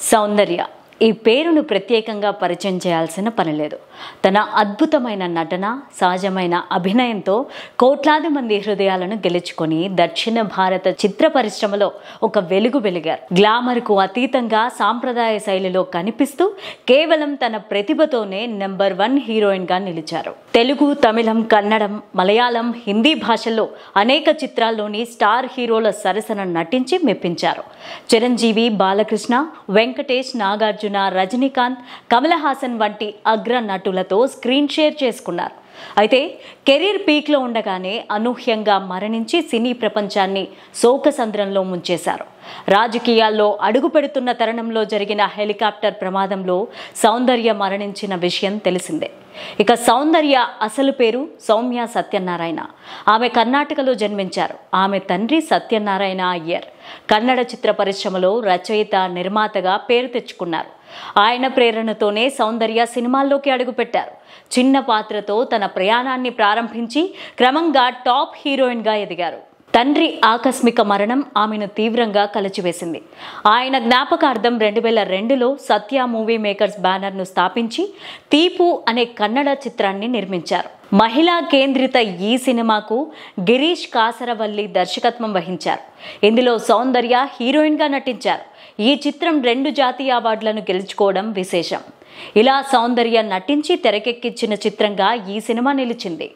సౌందర్య ఈ పేరును ప్రత్యేకంగా పరిచయం చేయాల్సిన పని లేదు. తన అద్భుతమైన నటన, సహజమైన అభినయంతో కోట్లాది మంది హృదయాలను గెలుచుకొని దక్షిణ భారత చిత్ర పరిశ్రమలో ఒక వెలుగు వెలిగారు. గ్లామర్కు అతీతంగా సాంప్రదాయ శైలిలో కనిపిస్తూ కేవలం తన ప్రతిభతోనే నెంబర్ 1 హీరోయిన్గా నిలిచారు. తెలుగు, తమిళం, కన్నడం, మలయాళం, హిందీ భాషల్లో అనేక చిత్రాల్లోని స్టార్ హీరోల సరసన నటించి మెప్పించారు. చిరంజీవి, బాలకృష్ణ, వెంకటేష్, నాగార్జున, రజనీకాంత్, కమల్ హాసన్ వంటి అగ్ర నటులతో స్క్రీన్ షేర్ చేసుకున్నారు. అయితే కెరీర్ పీక్లో ఉండగానే అనూహ్యంగా మరణించి సినీ ప్రపంచాన్ని శోకసంద్రంలో ముంచేశారు. రాజకీయాల్లో అడుగు పెడుతున్న తరుణంలో జరిగిన హెలికాప్టర్ ప్రమాదంలో సౌందర్య మరణించిన విషయం తెలిసిందే. ఇక సౌందర్య అసలు పేరు సౌమ్య సత్యనారాయణ. ఆమె కర్ణాటకలో జన్మించారు. ఆమె తండ్రి సత్యనారాయణ అయ్యర్ కన్నడ చిత్ర పరిశ్రమలో రచయిత, నిర్మాతగా పేరు తెచ్చుకున్నారు. ఆయన ప్రేరణతోనే సౌందర్య సినిమాల్లోకి అడుగుపెట్టారు. చిన్న పాత్రతో తన ప్రయాణాన్ని ప్రారంభించి క్రమంగా టాప్ హీరోయిన్గా ఎదిగారు. తండ్రి ఆకస్మిక మరణం ఆమెను తీవ్రంగా కలచివేసింది. ఆయన జ్ఞాపకార్థం 2002లో సత్య మూవీ మేకర్స్ బ్యానర్ను స్థాపించి తీపు అనే కన్నడ చిత్రాన్ని నిర్మించారు. మహిళా కేంద్రిత ఈ సినిమాకు గిరీష్ కాసరవల్లి దర్శకత్వం వహించారు. ఇందులో సౌందర్య హీరోయిన్గా నటించారు. ఈ చిత్రం 2 జాతీయ అవార్డులను గెలుచుకోవడం విశేషం. ఇలా సౌందర్య నటించి తెరకెక్కించిన చిత్రంగా ఈ సినిమా నిలిచింది.